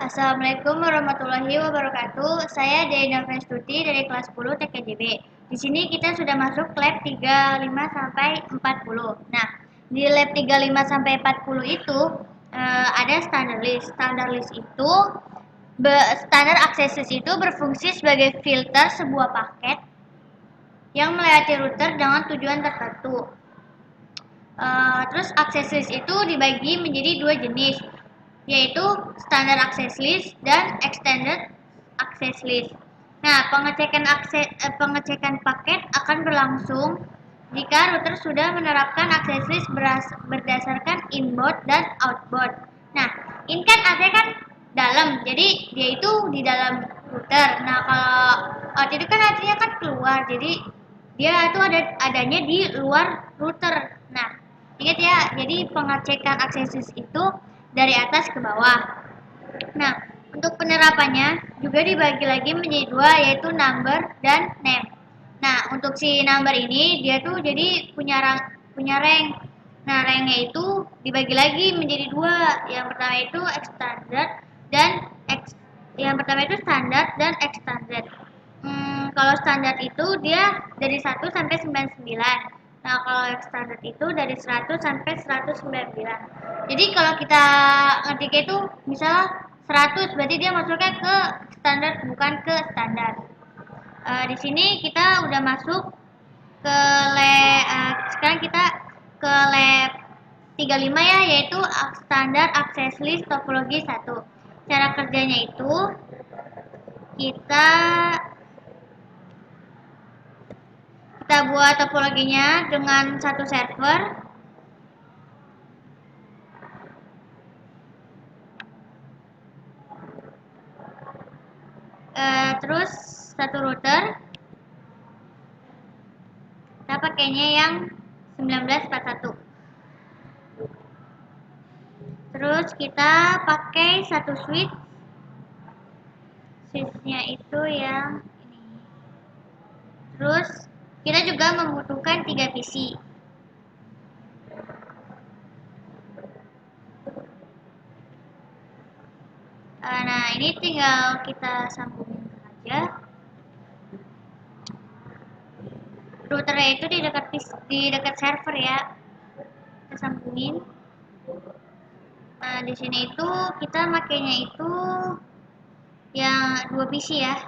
Assalamualaikum warahmatullahi wabarakatuh. Saya Deina Festuti dari kelas 10 TKJB. Di sini kita sudah masuk lab 35 sampai 40. Nah, di lab 35 sampai 40 itu ada standar list. Standar list itu standar access itu berfungsi sebagai filter sebuah paket yang melewati router dengan tujuan tertentu. Terus access list itu dibagi menjadi dua jenis, yaitu standard access list dan extended access list. Nah, pengecekan paket akan berlangsung jika router sudah menerapkan access list berdasarkan inbound dan outbound. Nah, in kan artinya kan dalam, jadi dia itu di dalam router. Nah, kalau out itu kan artinya kan keluar, jadi dia itu adanya di luar router. Nah, ingat ya, jadi pengecekan access list itu dari atas ke bawah. Nah, untuk penerapannya juga dibagi lagi menjadi dua, yaitu number dan name. Nah, untuk si number ini dia tuh jadi punya rank. Nah, ranknya itu dibagi lagi menjadi dua. Yang pertama itu standar dan extended. Kalau standar itu dia dari 1 sampai 99. Nah, kalau extended itu dari 100 sampai 199. Jadi kalau kita ngetik itu misalnya 100, berarti dia masuknya ke standar bukan ke standar. Di sini kita udah masuk ke sekarang kita ke lab 35 ya, yaitu standar access list topologi 1. Cara kerjanya itu kita buat topologinya dengan satu server, terus satu router. Kita pakainya yang 1941. Terus kita pakai satu switch. Switchnya itu yang ini. Terus kita juga membutuhkan 3 PC. Nah, ini tinggal kita sambungin aja. Routernya itu di dekat server ya. Kita sambungin. Nah, di sini itu kita makainya itu yang 2 PC ya.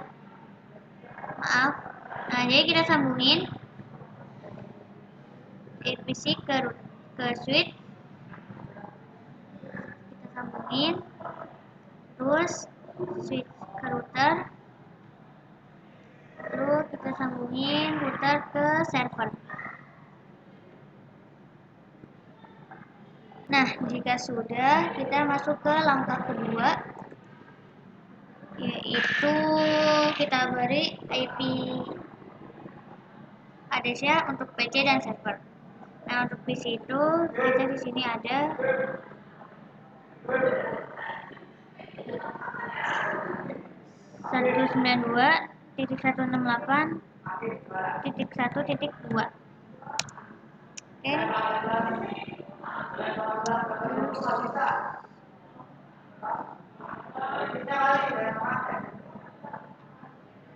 Maaf. Nah, jadi kita sambungin PC ke switch. Kita sambungin. Terus switch ke router. Terus kita sambungin router ke server. Nah, jika sudah, kita masuk ke langkah kedua, yaitu kita beri IP address-nya untuk PC dan server. Nah, untuk PC itu kita di sini ada 192.168.1.2. Oke.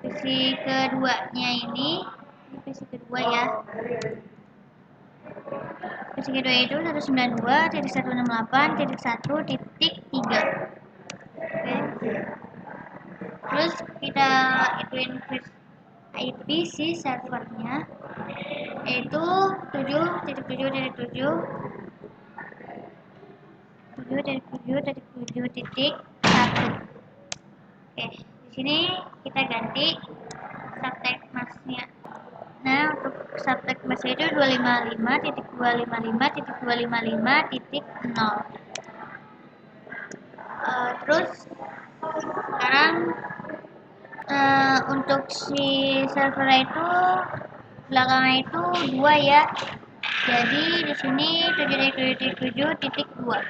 PC keduanya ini PC kedua ya. PC kedua itu 192.168.1.3. Oke. Terus kita ituin IP si servernya, yaitu 7.7.7 7.7.7.1. Oke, di sini kita ganti subtext masknya. Nah, untuk subtext masknya itu 255.255.255.0. Terus sekarang untuk si server itu belakangnya itu 2 ya. Jadi di sini 7.7.7.2.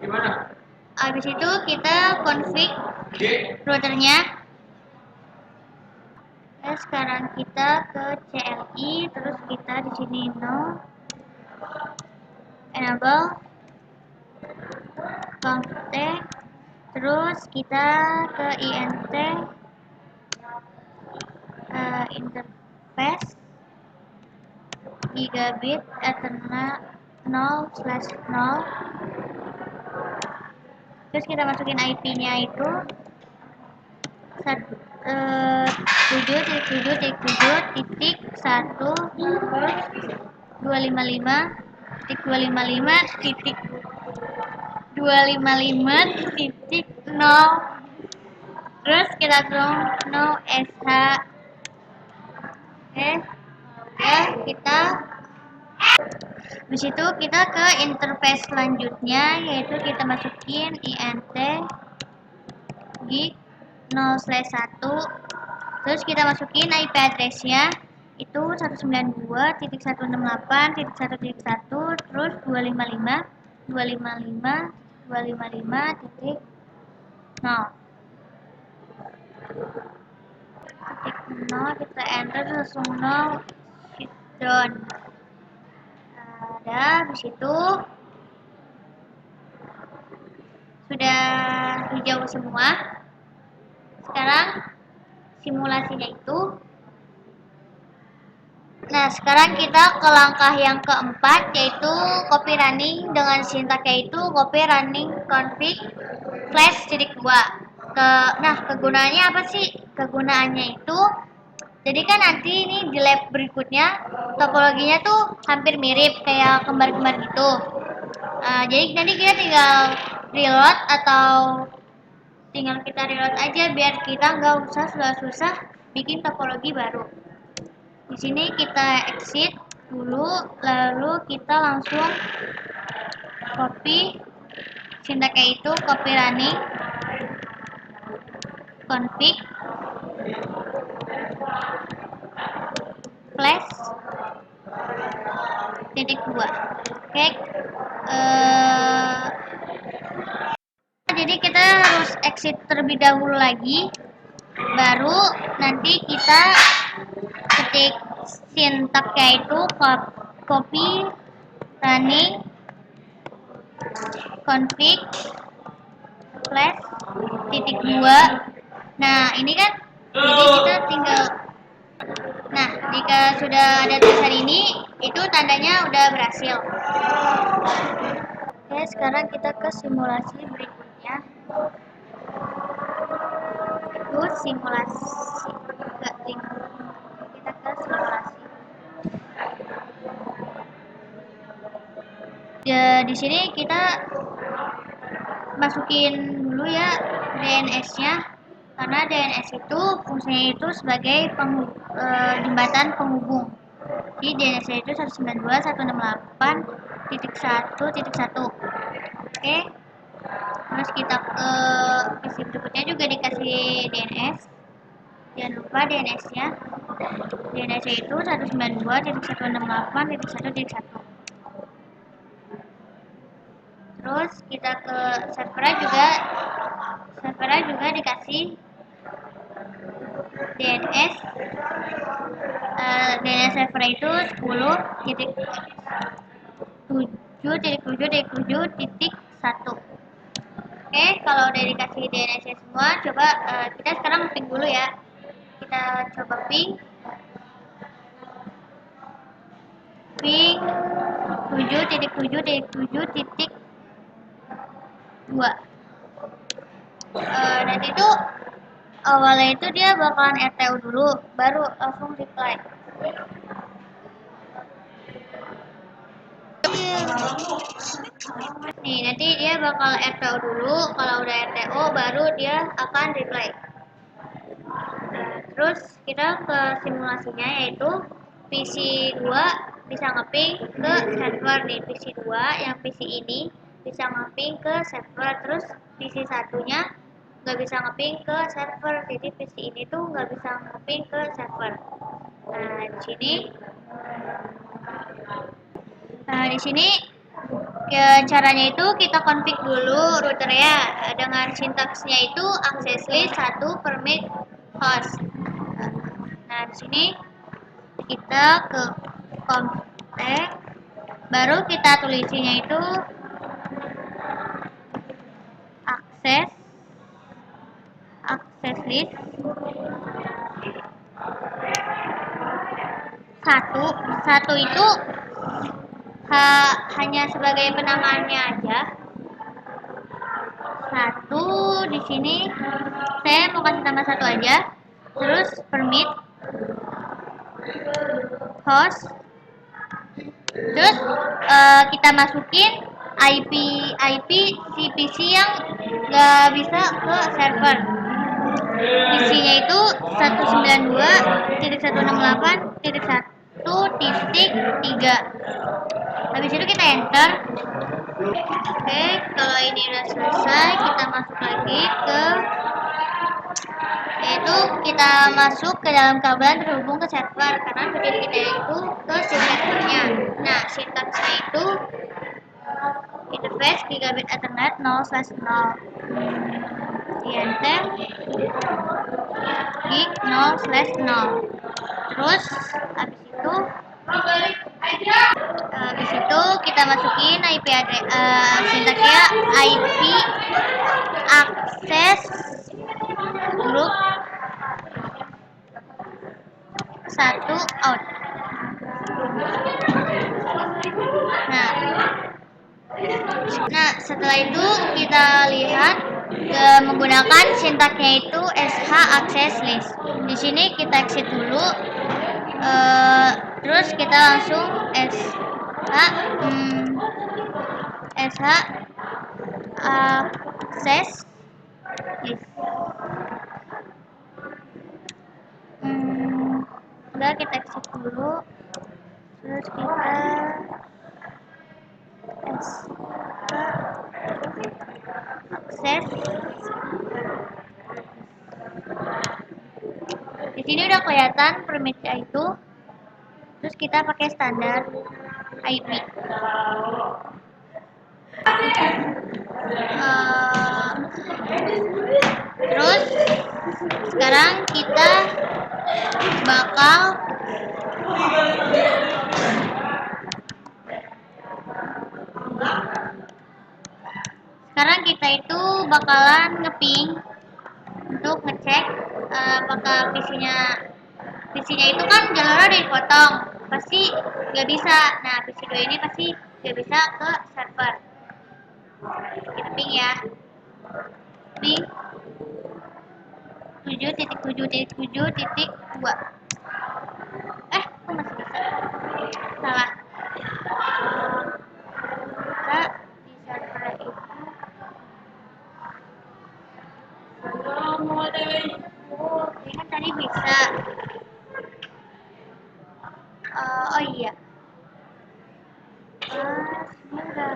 Gimana? Habis itu kita config routernya. Sekarang kita ke CLI, terus kita di sini no enable. conf terus kita ke int interface gigabit ethernet 0/0. Terus kita masukin IP-nya itu 7.7.1.255.255.255.0. Terus kita tuang no sh. Oke, udah kita di situ kita ke interface selanjutnya, yaitu kita masukin int gig 0/1. Terus kita masukin IP address-nya itu 192.168.1.1 terus 255.255.255.0. Kita enter langsung 0 shift down. Ada di situ sudah hijau semua. Sekarang simulasinya itu. Nah, sekarang kita ke langkah yang keempat, yaitu copy running dengan sintaknya itu copy running config /2. Nah, kegunaannya apa sih? Kegunaannya itu, jadi kan nanti ini di lab berikutnya topologinya tuh hampir mirip kayak kembar-kembar gitu. Jadi nanti kita tinggal reload atau kita reload aja biar kita nggak usah susah-susah bikin topologi baru. Di sini kita exit dulu, lalu kita langsung copy sintaknya itu copy running config /2. Oke. Jadi kita harus exit terlebih dahulu lagi, baru nanti kita ketik sintaknya itu copy running config /2. Nah, ini kan jadi kita tinggal, nah jika sudah ada tulisan ini, itu tandanya udah berhasil. Oke, sekarang kita ke simulasi berikutnya. Itu simulasi kita ke simulasi. Ya, di sini kita masukin dulu ya DNS-nya, karena DNS itu fungsinya itu sebagai jembatan penghubung. Di DNS-nya itu 192.168.1.1. Oke. Terus kita ke PC berikutnya juga dikasih DNS. Jangan lupa DNS-nya. DNS-nya itu 192.168.1.1. Terus kita ke servernya juga dikasih DNS. DNS server itu 10.7.7.7.1. Oke, kalau udah dikasih DNS-nya semua, coba kita sekarang ping dulu ya. Kita coba ping 7.7.7.2. Nanti itu awalnya itu dia bakalan RTO dulu, baru langsung reply. Nih, nanti dia bakal RTO dulu, kalau udah RTO baru dia akan reply. Terus kita ke simulasinya, yaitu PC 2 bisa ngeping ke server nih, PC 2 yang PC ini bisa ngeping ke server, terus PC satunya nggak bisa ngeping ke server, jadi PC ini tuh nggak bisa ngeping ke server. Di sini caranya itu kita config dulu routernya dengan sintaksnya itu access list 1 permit host. Nah, di sini kita ke config, baru kita tulisnya itu akses list satu. Satu itu hanya sebagai penamaannya aja. Satu di sini saya mau kasih tambah satu aja. Terus permit host. Terus kita masukin IP si PC yang nggak bisa ke server. PC-nya itu 192.168.1.3. Habis itu kita enter. Oke, kalau ini udah selesai, kita masuk lagi ke yaitu kita masuk ke dalam kabel yang terhubung ke server karena tujuan kita itu ke si servernya. Nah, sintaksnya itu interface gigabit ethernet 0/0 enter gig 0/0. Terus habis itu kita masukin IP address, sintaksnya IP akses grup 1 out. Nah, setelah itu kita lihat menggunakan sintaksnya itu sh access list. Di sini kita exit dulu, terus kita langsung sh access list. Udah kita exit dulu, terus kita akses. Di sini udah kelihatan permitnya itu. Terus kita pakai standar IP. Terus sekarang kita bakal bakalan ngeping untuk ngecek apakah PC-nya itu kan jalurnya udah dipotong, pasti nggak bisa. Nah, PC2 ini pasti nggak bisa ke server. Kita ping ya, ping 7.7.7.2. Kok masih bisa? Salah. Kita di server itu ini kan tadi bisa. Oh iya. Ini udah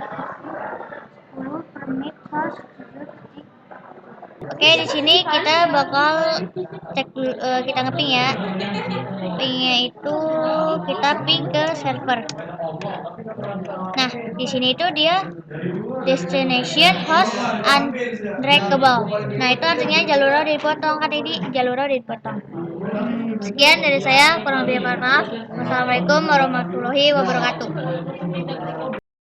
10 permit host 7 titik. Oke, di sini kita bakal cek dulu, kita ngeping ya. Pingnya itu kita ping ke server. Nah, di sini itu dia destination host untrackable. Nah, itu artinya jalurnya udah dipotong, kan ini jalurnya udah dipotong. Sekian dari saya, kurang lebih maaf. Wassalamualaikum warahmatullahi wabarakatuh.